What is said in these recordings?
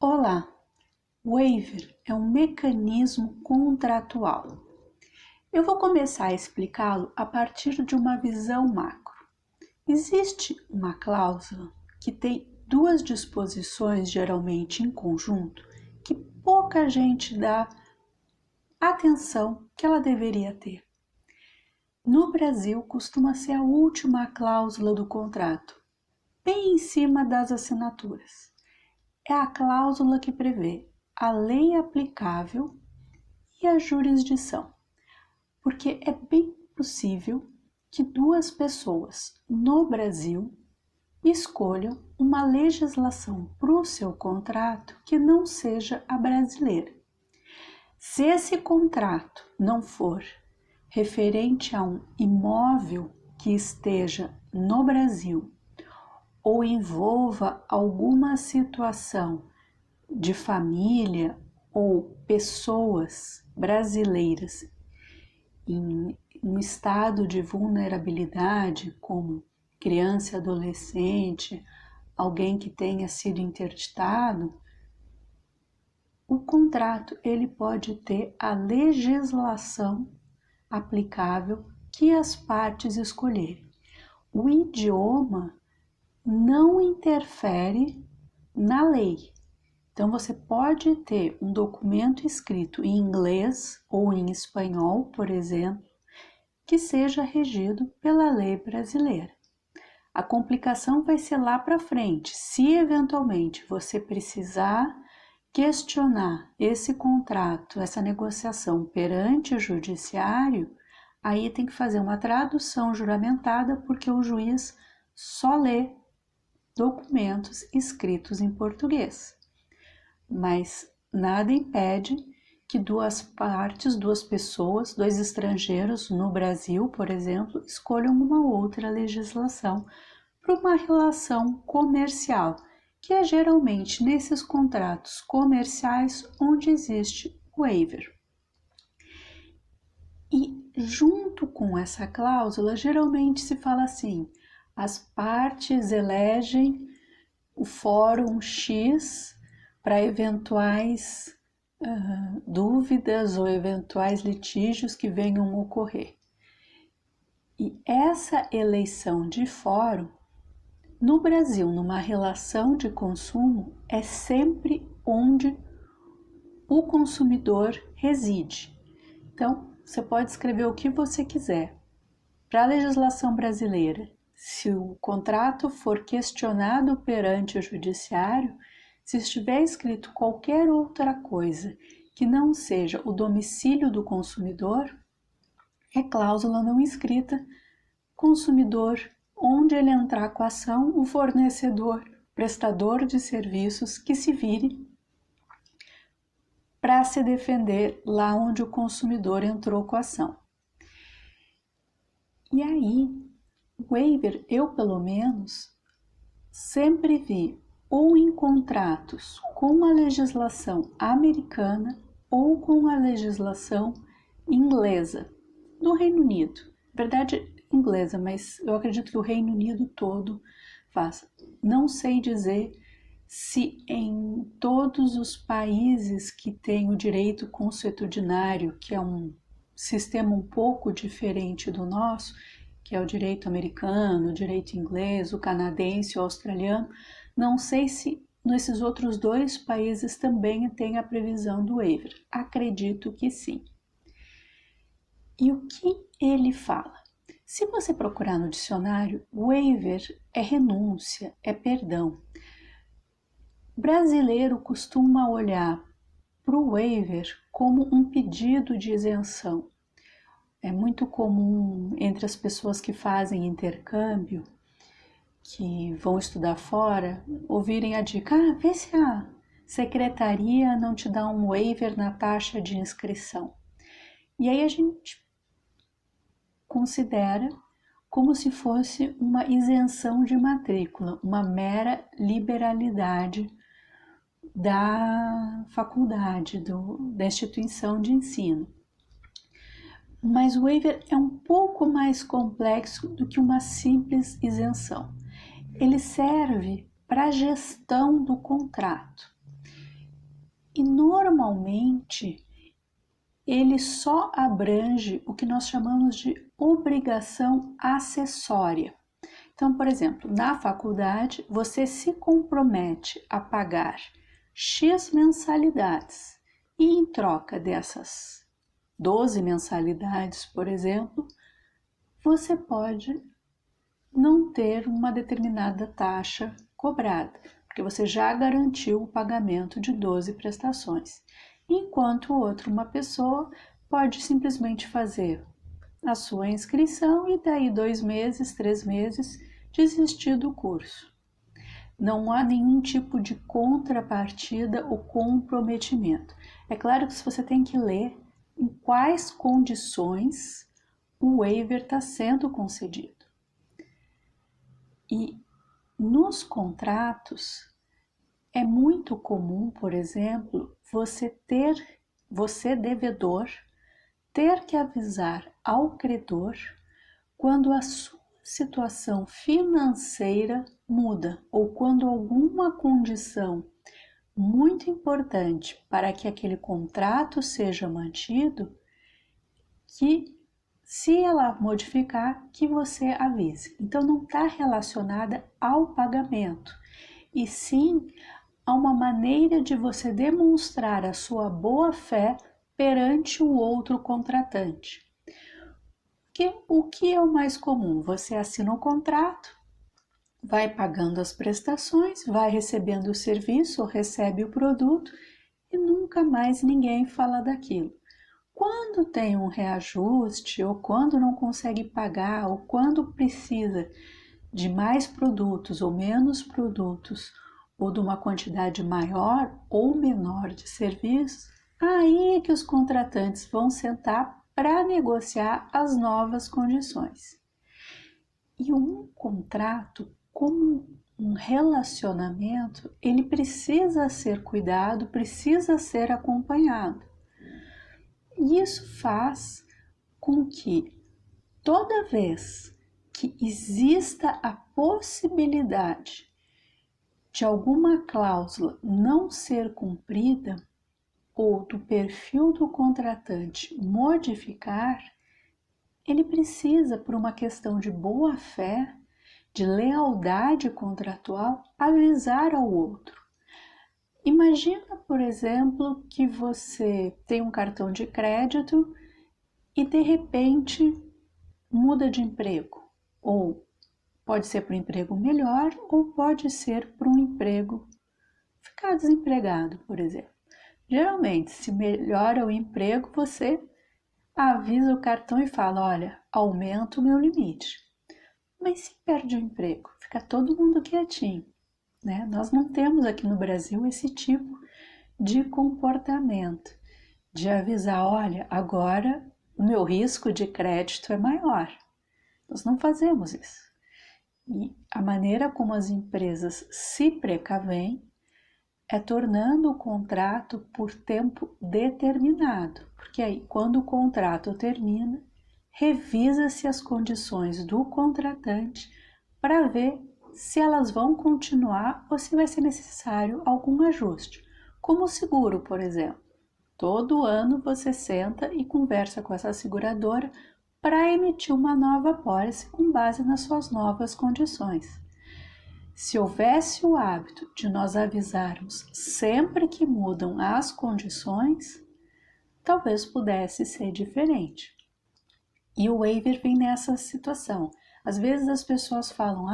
Olá! Waiver é um mecanismo contratual. Eu vou começar a explicá-lo a partir de uma visão macro. Existe uma cláusula que tem duas disposições, geralmente em conjunto, que pouca gente dá atenção que ela deveria ter. No Brasil, costuma ser a última cláusula do contrato, bem em cima das assinaturas. É a cláusula que prevê a lei aplicável e a jurisdição, porque é bem possível que duas pessoas no Brasil escolham uma legislação para o seu contrato que não seja a brasileira. Se esse contrato não for referente a um imóvel que esteja no Brasil ou envolva alguma situação de família ou pessoas brasileiras em um estado de vulnerabilidade, como criança e adolescente, alguém que tenha sido interditado, o contrato ele pode ter a legislação aplicável que as partes escolherem. O idioma não interfere na lei. Então, você pode ter um documento escrito em inglês ou em espanhol, por exemplo, que seja regido pela lei brasileira. A complicação vai ser lá para frente. Se eventualmente você precisar questionar esse contrato, essa negociação perante o judiciário, aí tem que fazer uma tradução juramentada, porque o juiz só lê documentos escritos em português. Mas nada impede que duas partes, duas pessoas, dois estrangeiros no Brasil, por exemplo, escolham uma outra legislação para uma relação comercial, que é geralmente nesses contratos comerciais onde existe o waiver. E junto com essa cláusula, geralmente se fala assim: as partes elegem o fórum X para eventuais dúvidas ou eventuais litígios que venham ocorrer. E essa eleição de fórum, no Brasil, numa relação de consumo, é sempre onde o consumidor reside. Então, você pode escrever o que você quiser. Para a legislação brasileira, se o contrato for questionado perante o judiciário, se estiver escrito qualquer outra coisa que não seja o domicílio do consumidor, é cláusula não escrita, consumidor, onde ele entrar com a ação, o fornecedor, prestador de serviços, que se vire para se defender lá onde o consumidor entrou com a ação. E aí, o waiver, eu pelo menos, sempre vi ou em contratos com a legislação americana ou com a legislação inglesa do Reino Unido. Na verdade, inglesa, mas eu acredito que o Reino Unido todo faz. Não sei dizer se em todos os países que têm o direito consuetudinário, que é um sistema um pouco diferente do nosso, que é o direito americano, o direito inglês, o canadense, o australiano, não sei se nesses outros dois países também tem a previsão do waiver. Acredito que sim. E o que ele fala? Se você procurar no dicionário, waiver é renúncia, é perdão. O brasileiro costuma olhar para o waiver como um pedido de isenção. É muito comum entre as pessoas que fazem intercâmbio, que vão estudar fora, ouvirem a dica: vê se a secretaria não te dá um waiver na taxa de inscrição. E aí a gente considera como se fosse uma isenção de matrícula, uma mera liberalidade da faculdade, da instituição de ensino. Mas o waiver é um pouco mais complexo do que uma simples isenção. Ele serve para a gestão do contrato. E normalmente ele só abrange o que nós chamamos de obrigação acessória. Então, por exemplo, na faculdade, você se compromete a pagar X mensalidades e em troca dessas 12 mensalidades, por exemplo, você pode não ter uma determinada taxa cobrada, porque você já garantiu o pagamento de 12 prestações, enquanto uma pessoa pode simplesmente fazer a sua inscrição e daí 2 meses, 3 meses, desistir do curso. Não há nenhum tipo de contrapartida ou comprometimento. É claro que você tem que ler em quais condições o waiver está sendo concedido. E nos contratos é muito comum, por exemplo, você devedor, ter que avisar ao credor quando a sua situação financeira muda ou quando alguma condição muito importante para que aquele contrato seja mantido, que se ela modificar, que você avise. Então não está relacionada ao pagamento, e sim a uma maneira de você demonstrar a sua boa-fé perante o outro contratante. O que é o mais comum? Você assina o contrato, vai pagando as prestações, vai recebendo o serviço ou recebe o produto e nunca mais ninguém fala daquilo. Quando tem um reajuste ou quando não consegue pagar ou quando precisa de mais produtos ou menos produtos ou de uma quantidade maior ou menor de serviços, aí é que os contratantes vão sentar para negociar as novas condições. E um contrato, como um relacionamento, ele precisa ser cuidado, precisa ser acompanhado. E isso faz com que toda vez que exista a possibilidade de alguma cláusula não ser cumprida ou do perfil do contratante modificar, ele precisa, por uma questão de boa-fé, de lealdade contratual, avisar ao outro. Imagina, por exemplo, que você tem um cartão de crédito e de repente muda de emprego, ou pode ser para um emprego melhor, ou pode ser para um emprego ficar desempregado, por exemplo. Geralmente, se melhora o emprego, você avisa o cartão e fala: olha, aumenta o meu limite. Mas se perde o emprego, fica todo mundo quietinho, né? Nós não temos aqui no Brasil esse tipo de comportamento, de avisar: olha, agora o meu risco de crédito é maior. Nós não fazemos isso. E a maneira como as empresas se precavêm é tornando o contrato por tempo determinado, porque aí, quando o contrato termina, revisa-se as condições do contratante para ver se elas vão continuar ou se vai ser necessário algum ajuste, como o seguro, por exemplo. Todo ano você senta e conversa com essa seguradora para emitir uma nova pólice com base nas suas novas condições. Se houvesse o hábito de nós avisarmos sempre que mudam as condições, talvez pudesse ser diferente. E o waiver vem nessa situação. Às vezes as pessoas falam: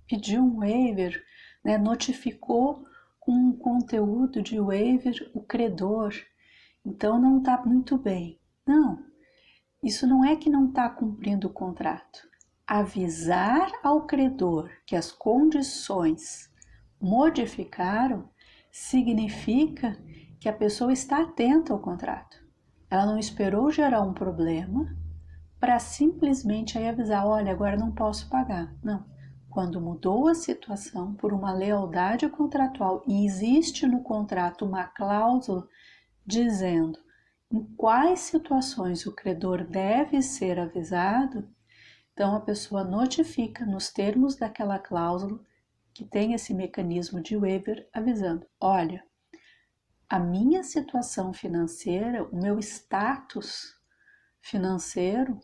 pediu um waiver, né, notificou com um conteúdo de waiver o credor, então não está muito bem. Não, isso não é que não está cumprindo o contrato. Avisar ao credor que as condições modificaram significa que a pessoa está atenta ao contrato. Ela não esperou gerar um problema para simplesmente aí avisar: olha, agora não posso pagar. Não. Quando mudou a situação por uma lealdade contratual e existe no contrato uma cláusula dizendo em quais situações o credor deve ser avisado, então a pessoa notifica nos termos daquela cláusula que tem esse mecanismo de waiver avisando: olha, a minha situação financeira, o meu status financeiro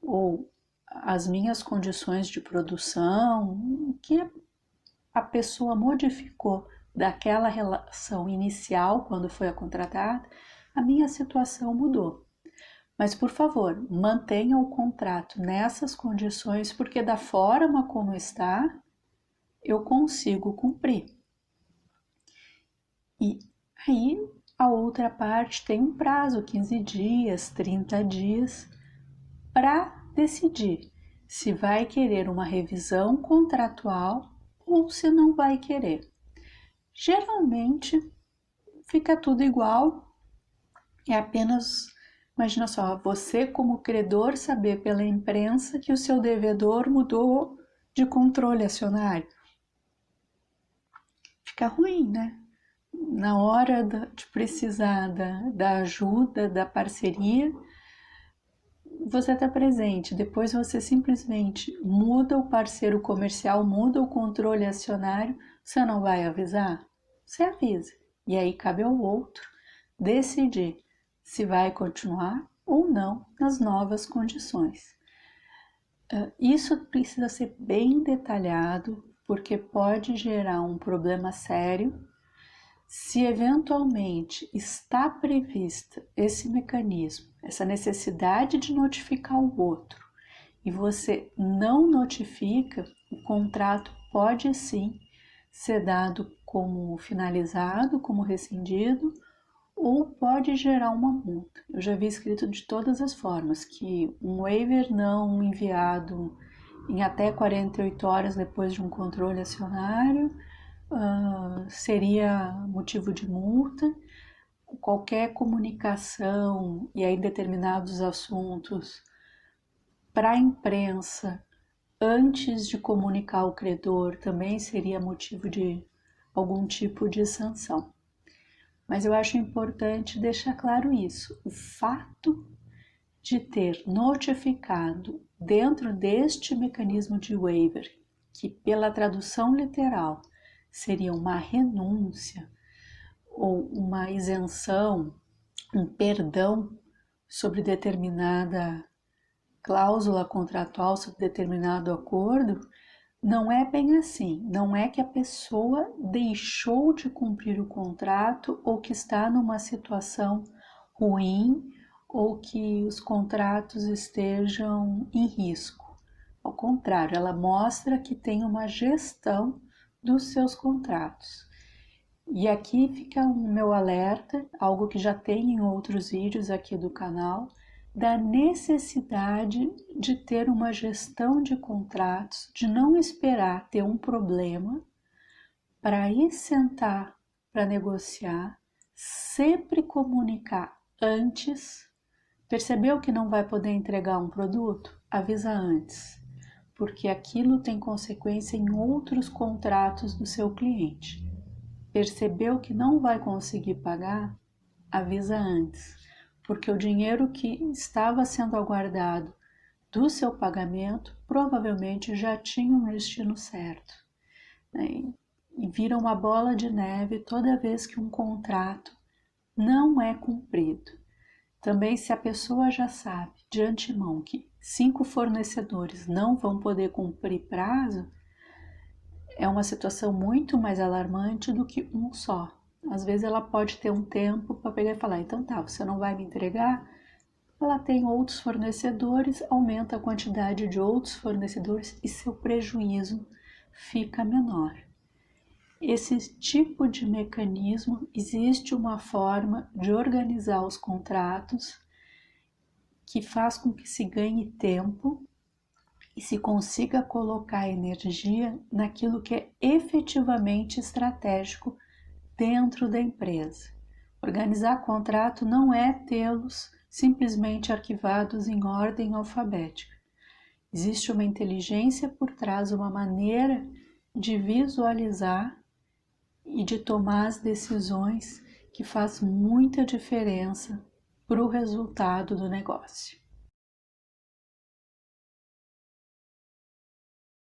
ou as minhas condições de produção, o que a pessoa modificou daquela relação inicial, quando foi contratada, a minha situação mudou. Mas, por favor, mantenha o contrato nessas condições, porque da forma como está, eu consigo cumprir. E aí, a outra parte tem um prazo, 15 dias, 30 dias, para decidir se vai querer uma revisão contratual ou se não vai querer. Geralmente fica tudo igual, é apenas, imagina só, você como credor saber pela imprensa que o seu devedor mudou de controle acionário. Fica ruim, né? Na hora de precisar da ajuda, da parceria, você está presente, depois você simplesmente muda o parceiro comercial, muda o controle acionário, você não vai avisar? Você avisa. E aí cabe ao outro decidir se vai continuar ou não nas novas condições. Isso precisa ser bem detalhado, porque pode gerar um problema sério. Se eventualmente está prevista esse mecanismo, essa necessidade de notificar o outro, e você não notifica, o contrato pode sim ser dado como finalizado, como rescindido, ou pode gerar uma multa. Eu já vi escrito de todas as formas, que um waiver não enviado em até 48 horas depois de um controle acionário seria motivo de multa. Qualquer comunicação, e aí determinados assuntos, para a imprensa, antes de comunicar ao credor, também seria motivo de algum tipo de sanção. Mas eu acho importante deixar claro isso. O fato de ter notificado dentro deste mecanismo de waiver, que pela tradução literal seria uma renúncia ou uma isenção, um perdão sobre determinada cláusula contratual, sobre determinado acordo, não é bem assim. Não é que a pessoa deixou de cumprir o contrato ou que está numa situação ruim ou que os contratos estejam em risco. Ao contrário, ela mostra que tem uma gestão dos seus contratos. E aqui fica o meu alerta, algo que já tem em outros vídeos aqui do canal, da necessidade de ter uma gestão de contratos, de não esperar ter um problema para ir sentar para negociar, sempre comunicar antes. Percebeu que não vai poder entregar um produto? Avisa antes, porque aquilo tem consequência em outros contratos do seu cliente. Percebeu que não vai conseguir pagar? Avisa antes, porque o dinheiro que estava sendo aguardado do seu pagamento provavelmente já tinha um destino certo, né? E vira uma bola de neve toda vez que um contrato não é cumprido. Também, se a pessoa já sabe de antemão que 5 fornecedores não vão poder cumprir prazo, é uma situação muito mais alarmante do que um só. Às vezes ela pode ter um tempo para pegar e falar, então tá, você não vai me entregar? Ela tem outros fornecedores, aumenta a quantidade de outros fornecedores e seu prejuízo fica menor. Esse tipo de mecanismo, existe uma forma de organizar os contratos que faz com que se ganhe tempo e se consiga colocar energia naquilo que é efetivamente estratégico dentro da empresa. Organizar contrato não é tê-los simplesmente arquivados em ordem alfabética. Existe uma inteligência por trás, uma maneira de visualizar e de tomar as decisões que faz muita diferença para o resultado do negócio.